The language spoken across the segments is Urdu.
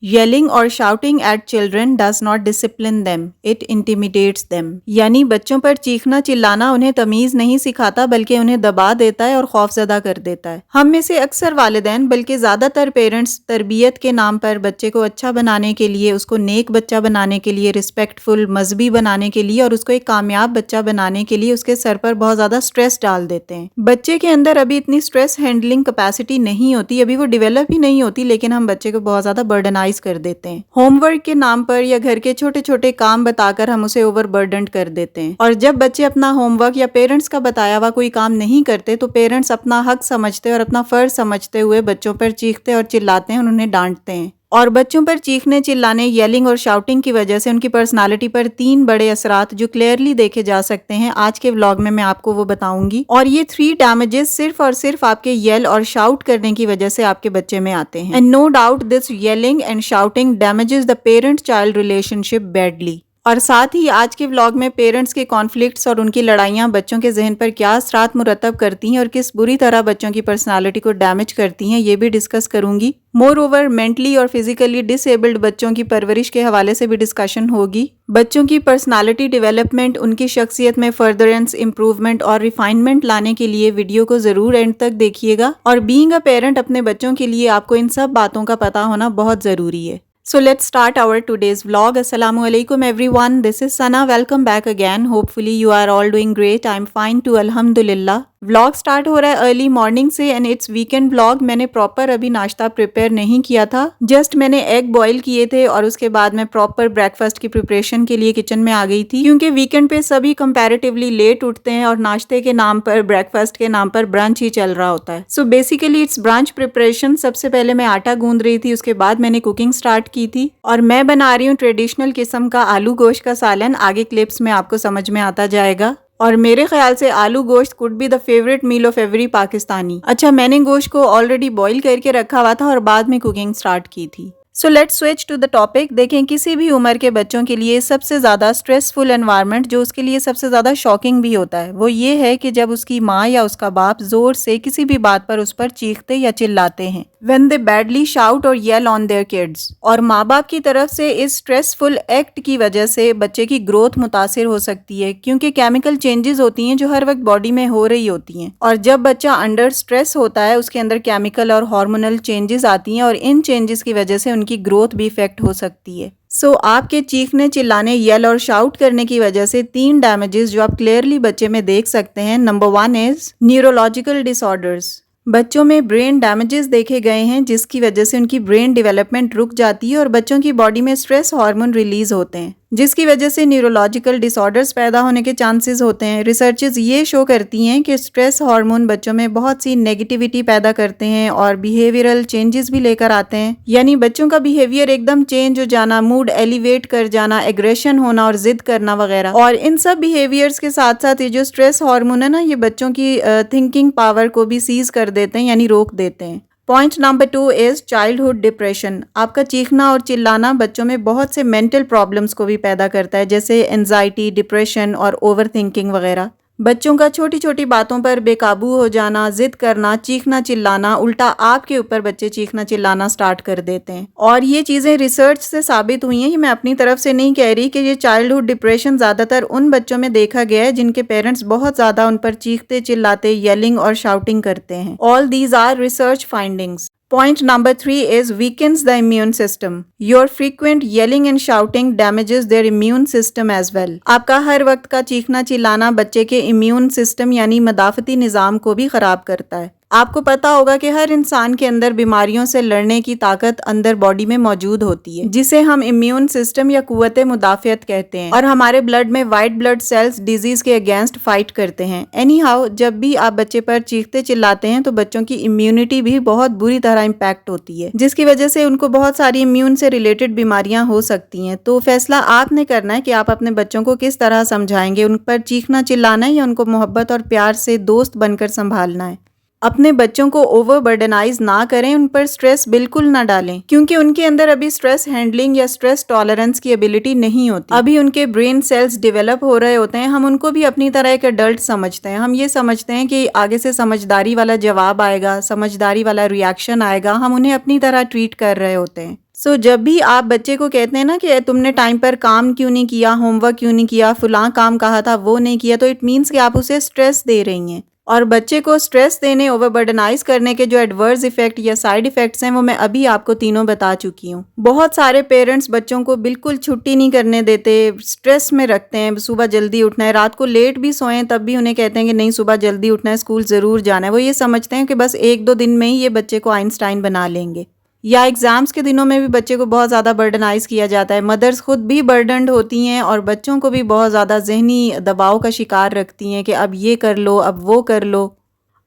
Yelling or shouting at children does not discipline them, it intimidates them. یعنی بچوں پر چیخنا چلانا انہیں تمیز نہیں سکھاتا بلکہ انہیں دبا دیتا ہے اور خوفزدہ کر دیتا ہے. ہم میں سے اکثر والدین بلکہ زیادہ تر پیرنٹس تربیت کے نام پر بچے کو اچھا بنانے کے لیے، اس کو نیک بچہ بنانے کے لیے، ریسپیکٹفل مذہبی بنانے کے لیے اور اس کو ایک کامیاب بچہ بنانے کے لیے اس کے سر پر بہت زیادہ سٹریس ڈال دیتے ہیں. بچے کے اندر ابھی اتنی سٹریس ہینڈلنگ کیپیسٹی نہیں ہوتی، ابھی وہ ڈیولپ ہی نہیں ہوتی، لیکن ہم بچے کو بہت زیادہ برڈنائز کر دیتے ہیں. ہوم ورک کے نام پر یا گھر کے چھوٹے چھوٹے کام بتا کر ہم اسے اوور برڈنڈ کر دیتے ہیں. اور جب بچے اپنا ہوم ورک یا پیرنٹس کا بتایا ہوا کوئی کام نہیں کرتے تو پیرنٹس اپنا حق سمجھتے اور اپنا فرض سمجھتے ہوئے بچوں پر چیختے اور چلاتے ہیں اور انہیں ڈانٹتے ہیں. اور بچوں پر چیخنے چلانے، ییلنگ اور شاؤٹنگ کی وجہ سے ان کی پرسنالٹی پر 3 بڑے اثرات جو کلیئرلی دیکھے جا سکتے ہیں آج کے ولاگ میں آپ کو وہ بتاؤں گی. اور یہ 3 ڈیمیجز صرف اور صرف آپ کے یل اور شاؤٹ کرنے کی وجہ سے آپ کے بچے میں آتے ہیں. And no doubt this yelling and shouting damages the parent child relation ship badly. اور ساتھ ہی آج کے ولاگ میں پیرنٹس کے کانفلکٹس اور ان کی لڑائیاں بچوں کے ذہن پر کیا اثرات مرتب کرتی ہیں اور کس بری طرح بچوں کی پرسنالٹی کو ڈیمیج کرتی ہیں یہ بھی ڈسکس کروں گی. مور اوور مینٹلی اور فزیکلی ڈس ایبلڈ بچوں کی پرورش کے حوالے سے بھی ڈسکشن ہوگی. بچوں کی پرسنالٹی ڈیولپمنٹ، ان کی شخصیت میں فردرنس، امپروومنٹ اور ریفائنمنٹ لانے کے لیے ویڈیو کو ضرور اینڈ تک دیکھیے گا. اور بینگ اے پیرنٹ اپنے بچوں کے لیے آپ کو ان سب باتوں کا پتہ ہونا بہت ضروری ہے. So let's start our today's vlog. Assalamu alaikum everyone. This is Sana. Welcome back again. Hopefully you are all doing great. I'm fine too. Alhamdulillah. Vlog start ہو رہا ہے ارلی مارننگ سے اینڈ اٹس ویکینڈ ولاگ. میں نے پراپر ابھی ناشتہ پریپیئر نہیں کیا تھا، جسٹ میں نے ایگ بوائل کیے تھے اور اس کے بعد میں پراپر بریک فاسٹ کی پریپریشن کے لیے کچن میں آ گئی تھی، کیونکہ ویکینڈ پہ سبھی کمپیریٹیولی لیٹ اٹھتے ہیں اور ناشتے کے نام پر، بریک فاسٹ کے نام پر برنچ ہی چل رہا ہوتا ہے. So basically it's brunch preparation. سب سے پہلے میں آٹا گوندھ رہی تھی، اس کے بعد میں نے کوکنگ سٹارٹ کی تھی اور میں بنا رہی ہوں ٹریڈیشنل قسم کا آلو گوشت کا سالن. آگے کلپس میں آپ کو سمجھ میں آتا جائے گا. اور میرے خیال سے آلو گوشت could be the favorite meal of every Pakistani. اچھا، میں نے گوشت کو آلریڈی بوائل کر کے رکھا ہوا تھا اور بعد میں کوکنگ سٹارٹ کی تھی. So let's switch to the topic. دیکھیں، کسی بھی عمر کے بچوں کے لیے سب سے زیادہ اسٹریسفل انوائرمنٹ جو اس کے لیے سب سے زیادہ شاکنگ بھی ہوتا ہے وہ یہ ہے کہ جب اس کی ماں یا اس کا باپ زور سے کسی بھی بات پر اس پر چیختے یا چلاتے ہیں. when they badly shout or yell on their kids. اور ماں باپ کی طرف سے اس اسٹریسفل ایکٹ کی وجہ سے بچے کی گروتھ متاثر ہو سکتی ہے، کیونکہ کیمیکل چینجز ہوتی ہیں جو ہر وقت باڈی میں ہو رہی ہوتی ہیں. اور جب بچہ انڈر اسٹریس ہوتا ہے اس کے اندر کیمیکل اور ہارمونل چینجز آتی ہیں اور ان چینجز کی وجہ سے ان کی گروتھ بھی افیکٹ ہو سکتی ہے. سو آپ کے چیخنے چلانے، یل اور شاؤٹ کرنے کی وجہ سے 3 ڈیمیجز جو آپ کلیئرلی بچے میں دیکھ سکتے ہیں. نمبر 1 از نیورولوجیکل ڈس آرڈرز. بچوں میں برین ڈیمیجز دیکھے گئے ہیں جس کی وجہ سے ان کی برین ڈیولپمنٹ رک جاتی ہے اور بچوں کی باڈی میں سٹریس ہارمون ریلیز ہوتے ہیں جس کی وجہ سے نیورولوجیکل ڈس آرڈرز پیدا ہونے کے چانسز ہوتے ہیں. ریسرچز یہ شو کرتی ہیں کہ سٹریس ہارمون بچوں میں بہت سی نیگیٹیوٹی پیدا کرتے ہیں اور بیہیویئرل چینجز بھی لے کر آتے ہیں. یعنی بچوں کا بیہیویئر ایک دم چینج ہو جانا، موڈ ایلیویٹ کر جانا، ایگریشن ہونا اور ضد کرنا وغیرہ. اور ان سب بیہیویئرز کے ساتھ ساتھ یہ جو سٹریس ہارمون ہے نا، یہ بچوں کی تھنکنگ پاور کو بھی سیز کر دیتے ہیں، یعنی روک دیتے ہیں. Point number 2 is childhood depression. آپ کا چیخنا اور چلانا بچوں میں بہت سے مینٹل پرابلمس کو بھی پیدا کرتا ہے، جیسے اینزائٹی، ڈپریشن اور اوور تھنکنگ وغیرہ. بچوں کا چھوٹی چھوٹی باتوں پر بے قابو ہو جانا، ضد کرنا، چیخنا چلانا، الٹا آپ کے اوپر بچے چیخنا چلانا سٹارٹ کر دیتے ہیں. اور یہ چیزیں ریسرچ سے ثابت ہوئی ہیں، یہ میں اپنی طرف سے نہیں کہہ رہی، کہ یہ چائلڈہڈ ڈپریشن زیادہ تر ان بچوں میں دیکھا گیا ہے جن کے پیرنٹس بہت زیادہ ان پر چیختے چلاتے، ییلنگ اور شاؤٹنگ کرتے ہیں. All these are research findings. Point number 3 is weakens the immune system. Your frequent yelling and shouting damages their immune system as well. آپ کا ہر وقت کا چیخنا چلانا بچے کے امیون سسٹم یعنی مدافعتی نظام کو بھی خراب کرتا ہے. آپ کو پتا ہوگا کہ ہر انسان کے اندر بیماریوں سے لڑنے کی طاقت اندر باڈی میں موجود ہوتی ہے جسے ہم امیون سسٹم یا قوت مدافعت کہتے ہیں، اور ہمارے بلڈ میں وائٹ بلڈ سیلز ڈیزیز کے اگینسٹ فائٹ کرتے ہیں. اینی ہاؤ، جب بھی آپ بچے پر چیختے چلاتے ہیں تو بچوں کی امیونٹی بھی بہت بری طرح امپیکٹ ہوتی ہے جس کی وجہ سے ان کو بہت ساری امیون سے ریلیٹڈ بیماریاں ہو سکتی ہیں. تو فیصلہ آپ نے کرنا ہے کہ آپ اپنے بچوں کو کس طرح سمجھائیں گے، ان پر چیخنا چلانا ہے یا ان کو محبت اور پیار سے دوست بن کر سنبھالنا ہے. اپنے بچوں کو اوور برڈنائز نہ کریں، ان پر سٹریس بالکل نہ ڈالیں، کیونکہ ان کے اندر ابھی سٹریس ہینڈلنگ یا سٹریس ٹالرنس کی ایبلٹی نہیں ہوتی. ابھی ان کے برین سیلز ڈیولپ ہو رہے ہوتے ہیں. ہم ان کو بھی اپنی طرح ایک ایڈلٹ سمجھتے ہیں. ہم یہ سمجھتے ہیں کہ آگے سے سمجھداری والا جواب آئے گا، سمجھداری والا ریاکشن آئے گا. ہم انہیں اپنی طرح ٹریٹ کر رہے ہوتے ہیں. جب بھی آپ بچے کو کہتے ہیں نا کہ تم نے ٹائم پر کام کیوں نہیں کیا، ہوم ورک کیوں نہیں کیا، فلاں کام کہا تھا وہ نہیں کیا، تو اٹ مینس کہ آپ اسے اسٹریس دے رہی ہیں. اور بچے کو اسٹریس دینے، اوور برڈنائز کرنے کے جو ایڈورس ایفیکٹ یا سائیڈ ایفیکٹس ہیں وہ میں ابھی آپ کو تینوں بتا چکی ہوں. بہت سارے پیرنٹس بچوں کو بالکل چھٹی نہیں کرنے دیتے، اسٹریس میں رکھتے ہیں. صبح جلدی اٹھنا ہے، رات کو لیٹ بھی سوئیں تب بھی انہیں کہتے ہیں کہ نہیں صبح جلدی اٹھنا ہے، اسکول ضرور جانا ہے. وہ یہ سمجھتے ہیں کہ بس 1-2 دن میں ہی یہ بچے کو آئنسٹائن بنا لیں گے. یا ایگزامس کے دنوں میں بھی بچے کو بہت زیادہ برڈنائز کیا جاتا ہے. مدرس خود بھی برڈنڈ ہوتی ہیں اور بچوں کو بھی بہت زیادہ ذہنی دباؤ کا شکار رکھتی ہیں کہ اب یہ کر لو، اب وہ کر لو.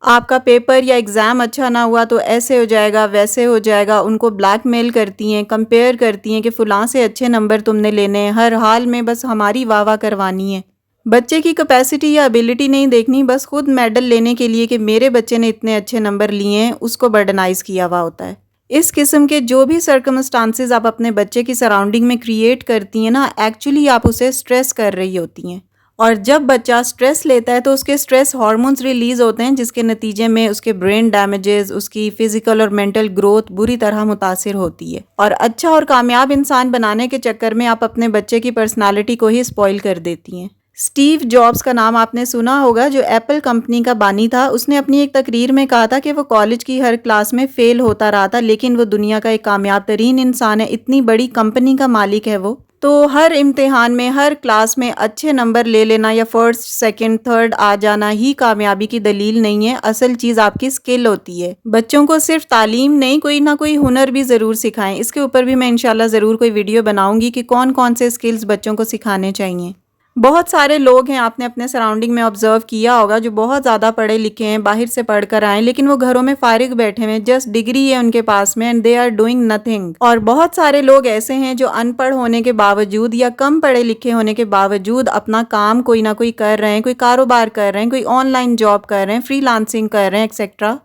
آپ کا پیپر یا ایگزام اچھا نہ ہوا تو ایسے ہو جائے گا، ویسے ہو جائے گا. ان کو بلیک میل کرتی ہیں، کمپیئر کرتی ہیں کہ فلاں سے اچھے نمبر تم نے لینے ہیں، ہر حال میں بس ہماری واہ واہ کروانی ہے. بچے کی کیپیسٹی یا ابیلٹی نہیں دیکھنی، بس خود میڈل لینے کے لیے کہ میرے بچے نے اتنے اچھے نمبر لیے ہیں اس کو برڈنائز کیا ہوا ہوتا ہے. اس قسم کے جو بھی سرکمسٹانسز آپ اپنے بچے کی سراؤنڈنگ میں کریٹ کرتی ہیں نا، ایکچولی آپ اسے سٹریس کر رہی ہوتی ہیں. اور جب بچہ سٹریس لیتا ہے تو اس کے سٹریس ہارمونز ریلیز ہوتے ہیں جس کے نتیجے میں اس کے برین ڈیمیجز، اس کی فزیکل اور مینٹل گروتھ بری طرح متاثر ہوتی ہے. اور اچھا اور کامیاب انسان بنانے کے چکر میں آپ اپنے بچے کی پرسنالٹی کو ہی اسپوائل کر دیتی ہیں. اسٹیو جابس کا نام آپ نے سنا ہوگا، جو ایپل کمپنی کا بانی تھا. اس نے اپنی ایک تقریر میں کہا تھا کہ وہ کالج کی ہر کلاس میں فیل ہوتا رہا تھا لیکن وہ دنیا کا ایک کامیاب ترین انسان ہے. اتنی بڑی کمپنی کا مالک ہے وہ. تو ہر امتحان میں، ہر کلاس میں اچھے نمبر لے لینا یا فرسٹ، سیکنڈ، تھرڈ آ جانا ہی کامیابی کی دلیل نہیں ہے. اصل چیز آپ کی اسکل ہوتی ہے. بچوں کو صرف تعلیم نہیں، کوئی نہ کوئی ہنر بھی ضرور سکھائیں. اس کے اوپر بھی میں انشاءاللہ ضرور کوئی ویڈیو بناؤں گی کہ کون کون سے اسکلز بچوں کو سکھانے چاہیے. بہت سارے لوگ ہیں، آپ نے اپنے سراؤنڈنگ میں آبزرو کیا ہوگا، جو بہت زیادہ پڑھے لکھے ہیں، باہر سے پڑھ کر آئے لیکن وہ گھروں میں فارغ بیٹھے ہوئے، جسٹ ڈگری ہے ان کے پاس میں، and they are doing nothing. اور بہت سارے لوگ ایسے ہیں جو ان پڑھ ہونے کے باوجود یا کم پڑھے لکھے ہونے کے باوجود اپنا کام کوئی نہ کوئی کر رہے ہیں، کوئی کاروبار کر رہے ہیں، کوئی آن لائن جاب کر رہے ہیں، فری لانسنگ کر رہے ہیں ایکسیکٹرا.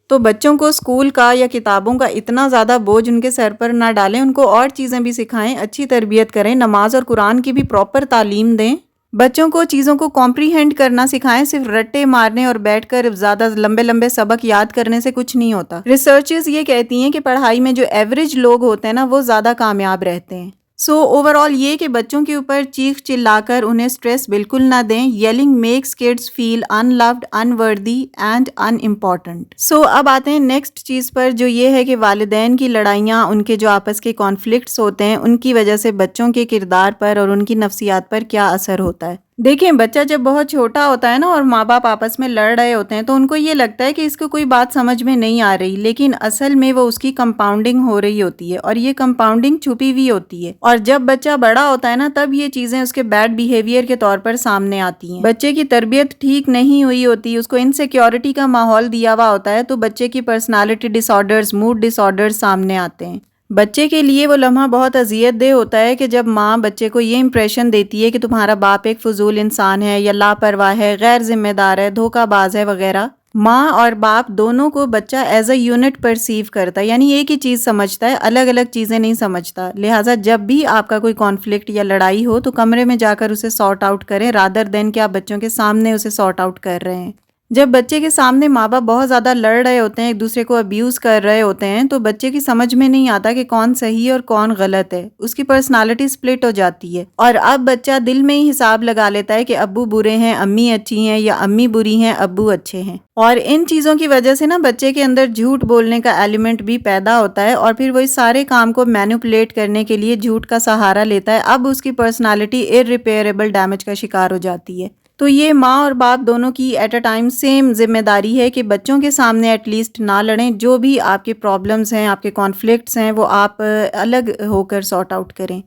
تو بچوں کو اسکول کا یا کتابوں کا اتنا زیادہ بوجھ ان کے سر پر نہ ڈالیں، ان کو اور چیزیں بھی سکھائیں، اچھی تربیت کریں، نماز اور قرآن کی بھی پراپر تعلیم دیں. بچوں کو چیزوں کو کمپریہینڈ کرنا سکھائیں. صرف رٹے مارنے اور بیٹھ کر زیادہ لمبے لمبے سبق یاد کرنے سے کچھ نہیں ہوتا. ریسرچز یہ کہتی ہیں کہ پڑھائی میں جو ایوریج لوگ ہوتے ہیں نا وہ زیادہ کامیاب رہتے ہیں. اوور آل یہ کہ بچوں کے اوپر چیخ چلا کر انہیں سٹریس بالکل نہ دیں. یلنگ میکس کڈز فیل ان لوڈ، ان وردی اینڈ ان امپورٹنٹ. اب آتے ہیں نیکسٹ چیز پر، جو یہ ہے کہ والدین کی لڑائیاں، ان کے جو آپس کے کانفلکٹس ہوتے ہیں، ان کی وجہ سے بچوں کے کردار پر اور ان کی نفسیات پر کیا اثر ہوتا ہے. دیکھیں، بچہ جب بہت چھوٹا ہوتا ہے نا اور ماں باپ آپس میں لڑ رہے ہوتے ہیں تو ان کو یہ لگتا ہے کہ اس کو کوئی بات سمجھ میں نہیں آ رہی، لیکن اصل میں وہ اس کی کمپاؤنڈنگ ہو رہی ہوتی ہے اور یہ کمپاؤنڈنگ چھپی ہوئی ہوتی ہے. اور جب بچہ بڑا ہوتا ہے نا تب یہ چیزیں اس کے بیڈ بیہیویئر کے طور پر سامنے آتی ہیں. بچے کی تربیت ٹھیک نہیں ہوئی ہوتی، اس کو انسیکیورٹی کا ماحول دیا ہوا ہوتا ہے تو بچے کی پرسنالٹی ڈس آرڈرز، موڈ ڈس آرڈرز سامنے آتے ہیں. بچے کے لیے وہ لمحہ بہت اذیت دہ ہوتا ہے کہ جب ماں بچے کو یہ امپریشن دیتی ہے کہ تمہارا باپ ایک فضول انسان ہے یا لاپرواہ ہے، غیر ذمہ دار ہے، دھوکہ باز ہے وغیرہ. ماں اور باپ دونوں کو بچہ ایز اے یونٹ پرسیو کرتا ہے، یعنی ایک ہی چیز سمجھتا ہے، الگ الگ چیزیں نہیں سمجھتا. لہٰذا جب بھی آپ کا کوئی کانفلکٹ یا لڑائی ہو تو کمرے میں جا کر اسے سارٹ آؤٹ کریں، رادر دین کہ آپ بچوں کے سامنے اسے سارٹ آؤٹ کر رہے ہیں. جب بچے کے سامنے ماں باپ بہت زیادہ لڑ رہے ہوتے ہیں، ایک دوسرے کو ابیوز کر رہے ہوتے ہیں، تو بچے کی سمجھ میں نہیں آتا کہ کون صحیح اور کون غلط ہے. اس کی پرسنالٹی سپلٹ ہو جاتی ہے اور اب بچہ دل میں ہی حساب لگا لیتا ہے کہ ابو برے ہیں، امی اچھی ہیں، یا امی بری ہیں، ابو اچھے ہیں. اور ان چیزوں کی وجہ سے نا بچے کے اندر جھوٹ بولنے کا ایلیمنٹ بھی پیدا ہوتا ہے اور پھر وہ اس سارے کام کو مینیپولیٹ کرنے کے لیے جھوٹ کا سہارا لیتا ہے. اب اس کی پرسنالٹی irreparable ڈیمیج کا شکار ہو جاتی ہے. تو یہ ماں اور باپ دونوں کی ایٹ اے ٹائم سیم ذمہ داری ہے کہ بچوں کے سامنے ایٹ لیسٹ نہ لڑیں. جو بھی آپ کے پرابلمز ہیں، آپ کے کانفلکٹس ہیں، وہ آپ الگ ہو کر سارٹ آؤٹ کریں.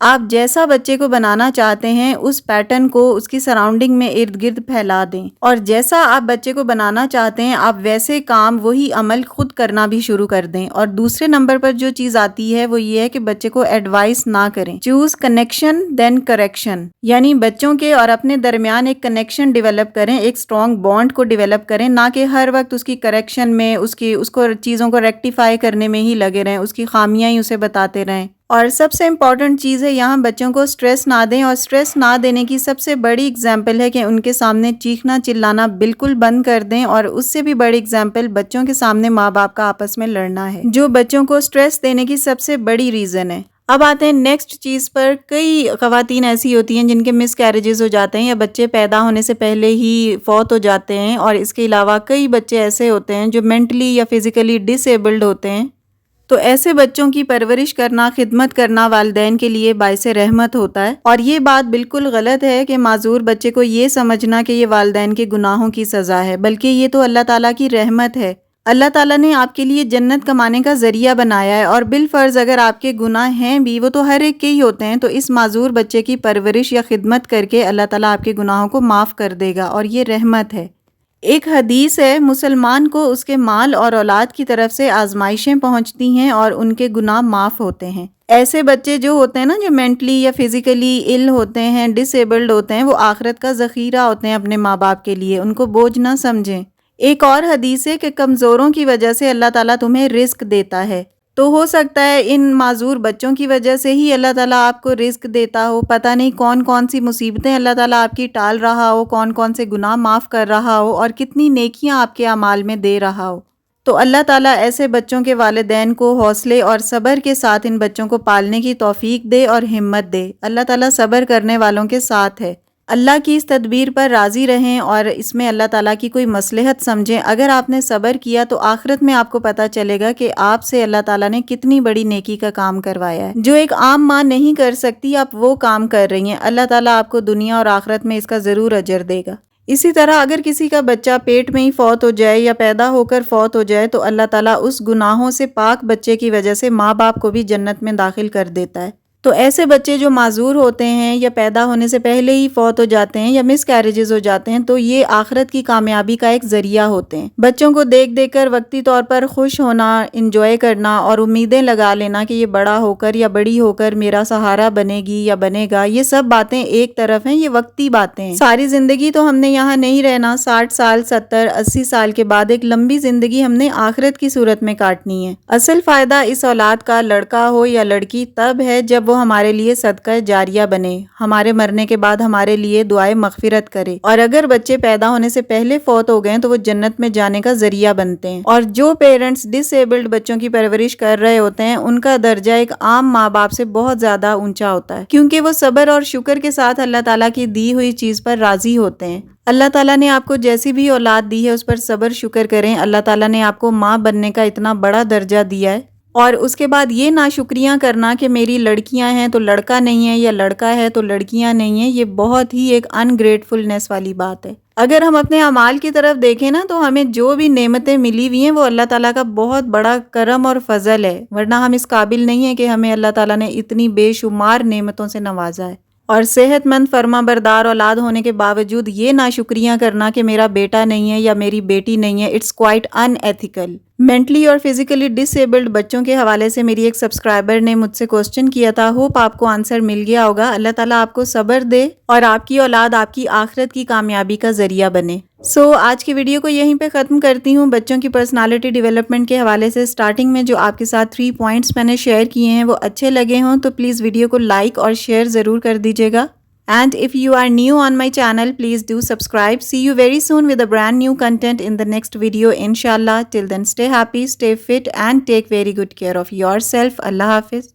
آپ جیسا بچے کو بنانا چاہتے ہیں اس پیٹرن کو اس کی سراؤنڈنگ میں ارد گرد پھیلا دیں، اور جیسا آپ بچے کو بنانا چاہتے ہیں آپ ویسے کام، وہی عمل خود کرنا بھی شروع کر دیں. اور دوسرے نمبر پر جو چیز آتی ہے وہ یہ ہے کہ بچے کو ایڈوائس نہ کریں. چوز کنیکشن دین کریکشن، یعنی بچوں کے اور اپنے درمیان ایک کنیکشن ڈیولپ کریں، ایک اسٹرانگ بانڈ کو ڈیولپ کریں، نہ کہ ہر وقت اس کی کریکشن میں، اس کو چیزوں کو ریکٹیفائی کرنے میں ہی لگے رہیں، اس کی خامیاں ہی اسے بتاتے رہیں. اور سب سے امپورٹنٹ چیز ہے یہاں بچوں کو سٹریس نہ دیں، اور سٹریس نہ دینے کی سب سے بڑی اگزامپل ہے کہ ان کے سامنے چیخنا چلانا بالکل بند کر دیں، اور اس سے بھی بڑی اگزامپل بچوں کے سامنے ماں باپ کا آپس میں لڑنا ہے، جو بچوں کو سٹریس دینے کی سب سے بڑی ریزن ہے۔ اب آتے ہیں نیکسٹ چیز پر۔ کئی خواتین ایسی ہوتی ہیں جن کے مس کیریجز ہو جاتے ہیں یا بچے پیدا ہونے سے پہلے ہی فوت ہو جاتے ہیں، اور اس کے علاوہ کئی بچے ایسے ہوتے ہیں جو مینٹلی یا فزیکلی ڈس ایبلڈ ہوتے ہیں۔ تو ایسے بچوں کی پرورش کرنا، خدمت کرنا والدین کے لیے باعث رحمت ہوتا ہے، اور یہ بات بالکل غلط ہے کہ معذور بچے کو یہ سمجھنا کہ یہ والدین کے گناہوں کی سزا ہے، بلکہ یہ تو اللہ تعالیٰ کی رحمت ہے۔ اللہ تعالیٰ نے آپ کے لیے جنت کمانے کا ذریعہ بنایا ہے، اور بالفرض اگر آپ کے گناہ ہیں بھی، وہ تو ہر ایک کے ہی ہوتے ہیں، تو اس معذور بچے کی پرورش یا خدمت کر کے اللہ تعالیٰ آپ کے گناہوں کو معاف کر دے گا، اور یہ رحمت ہے۔ ایک حدیث ہے، مسلمان کو اس کے مال اور اولاد کی طرف سے آزمائشیں پہنچتی ہیں اور ان کے گناہ معاف ہوتے ہیں۔ ایسے بچے جو ہوتے ہیں نا، جو مینٹلی یا فزیکلی ال ہوتے ہیں، ڈس ایبلڈ ہوتے ہیں، وہ آخرت کا ذخیرہ ہوتے ہیں اپنے ماں باپ کے لیے، ان کو بوجھ نہ سمجھیں۔ ایک اور حدیث ہے کہ کمزوروں کی وجہ سے اللہ تعالیٰ تمہیں رزق دیتا ہے، تو ہو سکتا ہے ان معذور بچوں کی وجہ سے ہی اللہ تعالیٰ آپ کو رزق دیتا ہو، پتہ نہیں کون کون سی مصیبتیں اللہ تعالیٰ آپ کی ٹال رہا ہو، کون کون سے گناہ معاف کر رہا ہو، اور کتنی نیکیاں آپ کے اعمال میں دے رہا ہو۔ تو اللہ تعالیٰ ایسے بچوں کے والدین کو حوصلے اور صبر کے ساتھ ان بچوں کو پالنے کی توفیق دے اور ہمت دے۔ اللہ تعالیٰ صبر کرنے والوں کے ساتھ ہے۔ اللہ کی اس تدبیر پر راضی رہیں اور اس میں اللہ تعالیٰ کی کوئی مصلحت سمجھیں۔ اگر آپ نے صبر کیا تو آخرت میں آپ کو پتہ چلے گا کہ آپ سے اللہ تعالیٰ نے کتنی بڑی نیکی کا کام کروایا ہے، جو ایک عام ماں نہیں کر سکتی، آپ وہ کام کر رہی ہیں۔ اللہ تعالیٰ آپ کو دنیا اور آخرت میں اس کا ضرور اجر دے گا۔ اسی طرح اگر کسی کا بچہ پیٹ میں ہی فوت ہو جائے یا پیدا ہو کر فوت ہو جائے تو اللہ تعالیٰ اس گناہوں سے پاک بچے کی وجہ سے ماں باپ کو بھی جنت میں داخل کر دیتا ہے۔ تو ایسے بچے جو معذور ہوتے ہیں یا پیدا ہونے سے پہلے ہی فوت ہو جاتے ہیں یا مس کیریجز ہو جاتے ہیں، تو یہ آخرت کی کامیابی کا ایک ذریعہ ہوتے ہیں۔ بچوں کو دیکھ دیکھ کر وقتی طور پر خوش ہونا، انجوائے کرنا اور امیدیں لگا لینا کہ یہ بڑا ہو کر یا بڑی ہو کر میرا سہارا بنے گی یا بنے گا، یہ سب باتیں ایک طرف ہیں، یہ وقتی باتیں ہیں۔ ساری زندگی تو ہم نے یہاں نہیں رہنا، 60 سال 70 80 سال کے بعد ایک لمبی زندگی ہم نے آخرت کی صورت میں کاٹنی ہے۔ اصل فائدہ اس اولاد کا، لڑکا ہو یا لڑکی، تب ہے جب وہ ہمارے لیے صدقہ جاریہ بنے، ہمارے مرنے کے بعد ہمارے لیے دعائے مغفرت کرے، اور اگر بچے پیدا ہونے سے پہلے فوت ہو گئے تو وہ جنت میں جانے کا ذریعہ بنتے ہیں۔ اور جو پیرنٹس ڈس ایبلڈ بچوں کی پرورش کر رہے ہوتے ہیں، ان کا درجہ ایک عام ماں باپ سے بہت زیادہ اونچا ہوتا ہے، کیونکہ وہ صبر اور شکر کے ساتھ اللہ تعالیٰ کی دی ہوئی چیز پر راضی ہوتے ہیں۔ اللہ تعالیٰ نے آپ کو جیسی بھی اولاد دی ہے اس پر صبر شکر کریں۔ اللہ تعالیٰ نے آپ کو ماں بننے کا اتنا بڑا درجہ دیا ہے، اور اس کے بعد یہ ناشکریاں کرنا کہ میری لڑکیاں ہیں تو لڑکا نہیں ہے، یا لڑکا ہے تو لڑکیاں نہیں ہیں، یہ بہت ہی ایک انگریٹفلنس والی بات ہے۔ اگر ہم اپنے اعمال کی طرف دیکھیں نا، تو ہمیں جو بھی نعمتیں ملی ہوئی ہیں وہ اللہ تعالیٰ کا بہت بڑا کرم اور فضل ہے، ورنہ ہم اس قابل نہیں ہیں کہ ہمیں اللہ تعالیٰ نے اتنی بے شمار نعمتوں سے نوازا ہے۔ اور صحت مند فرما بردار اولاد ہونے کے باوجود یہ ناشکریاں کرنا کہ میرا بیٹا نہیں ہے یا میری بیٹی نہیں ہے، it's quite unethical. Mentally اور فزیکلی ڈس ایبلڈ بچوں کے حوالے سے میری ایک سبسکرائبر نے مجھ سے کوسچن کیا تھا، ہوپ آپ کو آنسر مل گیا ہوگا۔ اللہ تعالیٰ آپ کو صبر دے اور آپ کی اولاد آپ کی آخرت کی کامیابی کا ذریعہ بنے۔ آج کی ویڈیو کو یہیں پہ ختم کرتی ہوں۔ بچوں کی پرسنالٹی ڈیولپمنٹ کے حوالے سے سٹارٹنگ میں جو آپ کے ساتھ 3 پوائنٹس میں نے شیئر کیے ہیں وہ اچھے لگے ہوں تو پلیز ویڈیو کو لائک اور شیئر ضرور کر دیجیے گا۔ And if you are new on my channel, please do subscribe. See you very soon with a brand new content in the next video, inshallah. Till then, stay happy, stay fit and take very good care of yourself. Allah Hafiz.